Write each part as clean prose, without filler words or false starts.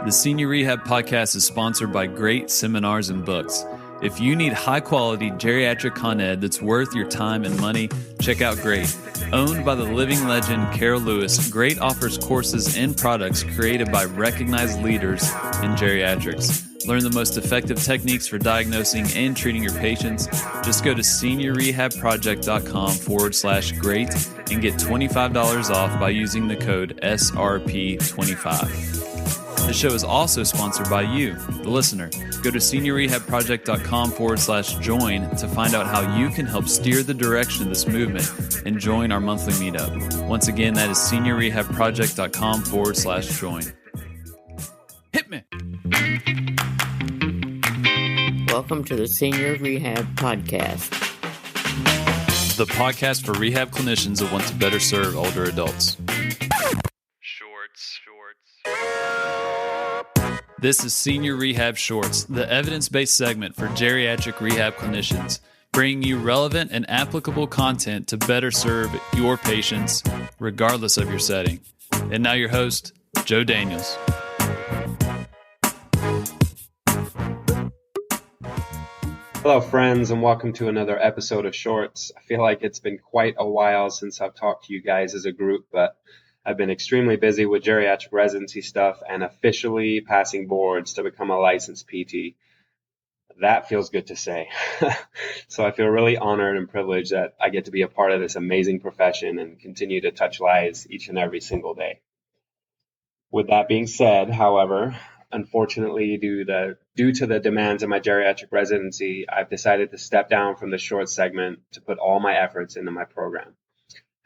The Senior Rehab Podcast is sponsored by Great Seminars and Books. If you need high-quality geriatric con ed that's worth your time and money, check out Great. Owned by the living legend Carol Lewis, Great offers courses and products created by recognized leaders in geriatrics. Learn the most effective techniques for diagnosing and treating your patients. Just go to seniorrehabproject.com/great and get $25 off by using the code SRP25. The show is also sponsored by you, the listener. Go to seniorrehabproject.com/join to find out how you can help steer the direction of this movement and join our monthly meetup. Once again, that is seniorrehabproject.com/join. Hit me. Welcome to the Senior Rehab Podcast. The podcast for rehab clinicians that want to better serve older adults. Shorts. This is Senior Rehab Shorts, the evidence-based segment for geriatric rehab clinicians, bringing you relevant and applicable content to better serve your patients, regardless of your setting. And now your host, Joe Daniels. Hello, friends, and welcome to another episode of Shorts. I feel like it's been quite a while since I've talked to you guys as a group, but I've been extremely busy with geriatric residency stuff and officially passing boards to become a licensed PT. That feels good to say. So I feel really honored and privileged that I get to be a part of this amazing profession and continue to touch lives each and every single day. With that being said, however, unfortunately, due to the demands of my geriatric residency, I've decided to step down from the short segment to put all my efforts into my program.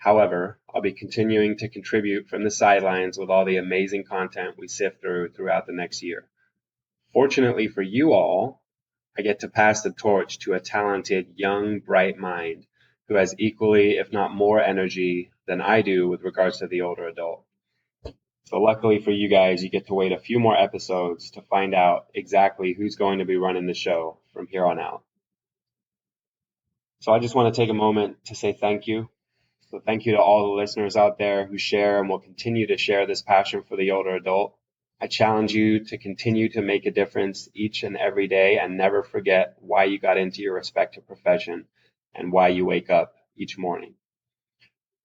However, I'll be continuing to contribute from the sidelines with all the amazing content we sift throughout the next year. Fortunately for you all, I get to pass the torch to a talented, young, bright mind who has equally, if not more energy than I do with regards to the older adult. So luckily for you guys, you get to wait a few more episodes to find out exactly who's going to be running the show from here on out. So I just want to take a moment to say thank you. So thank you to all the listeners out there who share and will continue to share this passion for the older adult. I challenge you to continue to make a difference each and every day and never forget why you got into your respective profession and why you wake up each morning.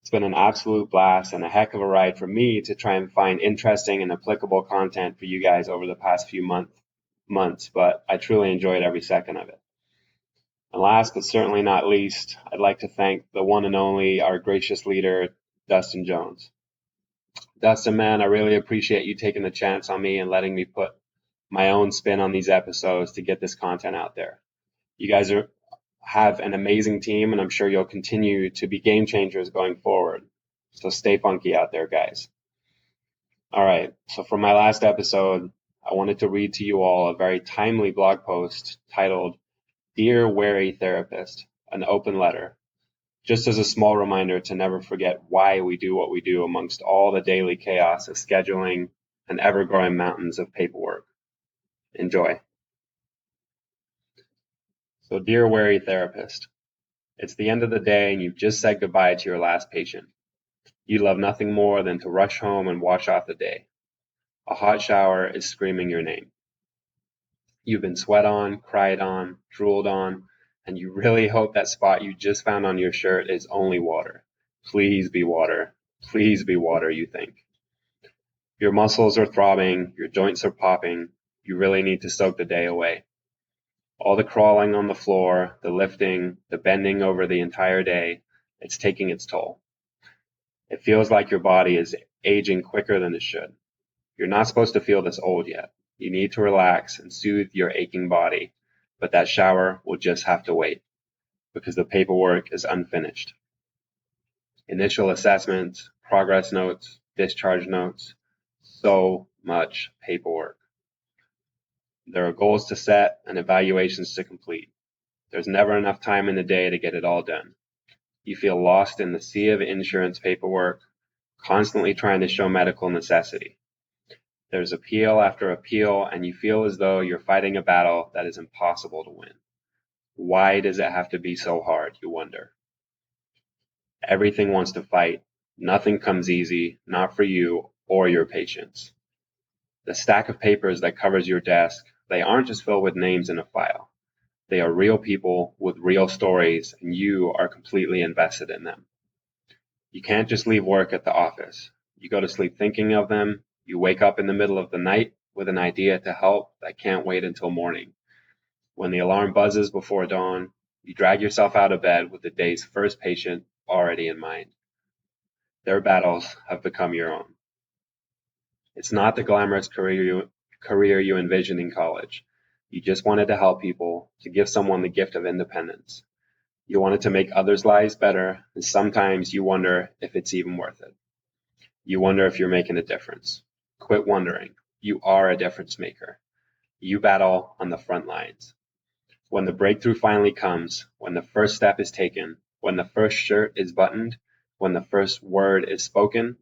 It's been an absolute blast and a heck of a ride for me to try and find interesting and applicable content for you guys over the past few months, but I truly enjoyed every second of it. And last but certainly not least, I'd like to thank the one and only, our gracious leader, Dustin Jones. Dustin, man, I really appreciate you taking the chance on me and letting me put my own spin on these episodes to get this content out there. You guys have an amazing team, and I'm sure you'll continue to be game changers going forward. So stay funky out there, guys. All right, so for my last episode, I wanted to read to you all a very timely blog post titled, Dear Wary Therapist, an open letter, just as a small reminder to never forget why we do what we do amongst all the daily chaos of scheduling and ever-growing mountains of paperwork. Enjoy. So, dear wary therapist, it's the end of the day and you've just said goodbye to your last patient. You love nothing more than to rush home and wash off the day. A hot shower is screaming your name. You've been sweat on, cried on, drooled on, and you really hope that spot you just found on your shirt is only water. Please be water. Please be water, you think. Your muscles are throbbing, your joints are popping. You really need to soak the day away. All the crawling on the floor, the lifting, the bending over the entire day, it's taking its toll. It feels like your body is aging quicker than it should. You're not supposed to feel this old yet. You need to relax and soothe your aching body, but that shower will just have to wait because the paperwork is unfinished. Initial assessments, progress notes, discharge notes, so much paperwork. There are goals to set and evaluations to complete. There's never enough time in the day to get it all done. You feel lost in the sea of insurance paperwork, constantly trying to show medical necessity. There's appeal after appeal, and you feel as though you're fighting a battle that is impossible to win. Why does it have to be so hard, you wonder? Everything wants to fight. Nothing comes easy, not for you or your patients. The stack of papers that covers your desk, they aren't just filled with names in a file. They are real people with real stories, and you are completely invested in them. You can't just leave work at the office. You go to sleep thinking of them. You wake up in the middle of the night with an idea to help that can't wait until morning. When the alarm buzzes before dawn, you drag yourself out of bed with the day's first patient already in mind. Their battles have become your own. It's not the glamorous career you envisioned in college. You just wanted to help people, to give someone the gift of independence. You wanted to make others' lives better, and sometimes you wonder if it's even worth it. You wonder if you're making a difference. Quit wondering. You are a difference maker. You battle on the front lines. When the breakthrough finally comes, when the first step is taken, when the first shirt is buttoned, when the first word is spoken,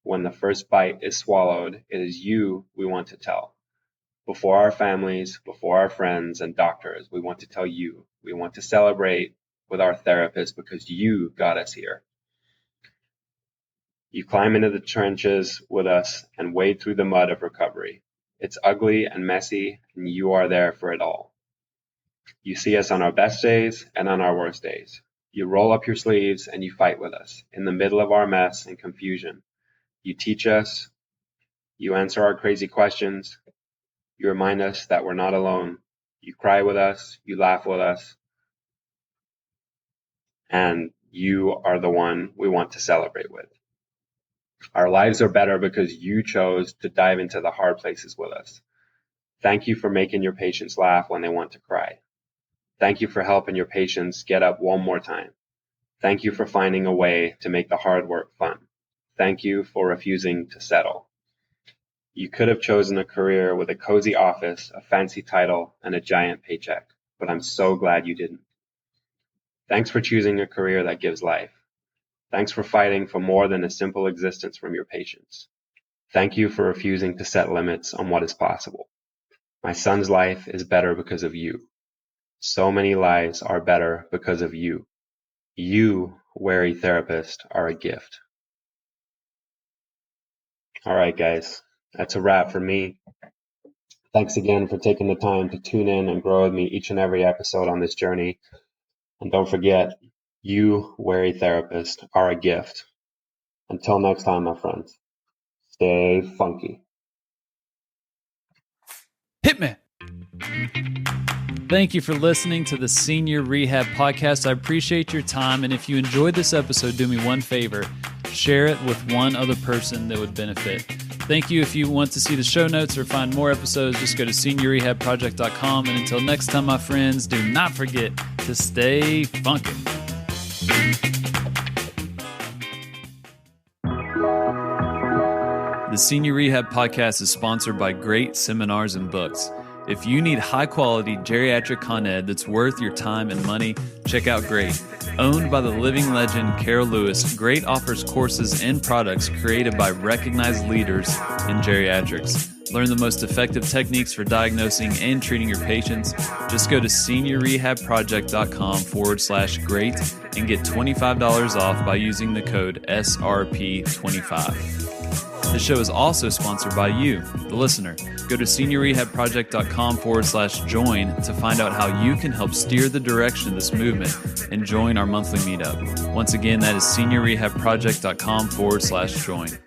when the first bite is swallowed, it is you we want to tell. Before our families, before our friends and doctors, we want to tell you. We want to celebrate with our therapist because you got us here. You climb into the trenches with us and wade through the mud of recovery. It's ugly and messy, and you are there for it all. You see us on our best days and on our worst days. You roll up your sleeves and you fight with us in the middle of our mess and confusion. You teach us. You answer our crazy questions. You remind us that we're not alone. You cry with us. You laugh with us. And you are the one we want to celebrate with. Our lives are better because you chose to dive into the hard places with us. Thank you for making your patients laugh when they want to cry. Thank you for helping your patients get up one more time. Thank you for finding a way to make the hard work fun. Thank you for refusing to settle. You could have chosen a career with a cozy office, a fancy title, and a giant paycheck, but I'm so glad you didn't. Thanks for choosing a career that gives life. Thanks for fighting for more than a simple existence from your patients. Thank you for refusing to set limits on what is possible. My son's life is better because of you. So many lives are better because of you. You, wary therapist, are a gift. All right, guys, that's a wrap for me. Thanks again for taking the time to tune in and grow with me each and every episode on this journey. And don't forget, you, wary therapist, are a gift. Until next time, my friends, stay funky. Hit me. Thank you for listening to the Senior Rehab Podcast. I appreciate your time. And if you enjoyed this episode, do me one favor. Share it with one other person that would benefit. Thank you. If you want to see the show notes or find more episodes, just go to seniorrehabproject.com. And until next time, my friends, do not forget to stay funky. The Senior Rehab Podcast is sponsored by Great Seminars and Books. If you need high-quality geriatric con ed that's worth your time and money, check out Great. Owned by the living legend Carol Lewis, Great offers courses and products created by recognized leaders in geriatrics. Learn the most effective techniques for diagnosing and treating your patients. Just go to seniorrehabproject.com/great and get $25 off by using the code SRP25. The show is also sponsored by you, the listener. Go to seniorrehabproject.com/join to find out how you can help steer the direction of this movement and join our monthly meetup. Once again, that is seniorrehabproject.com/join.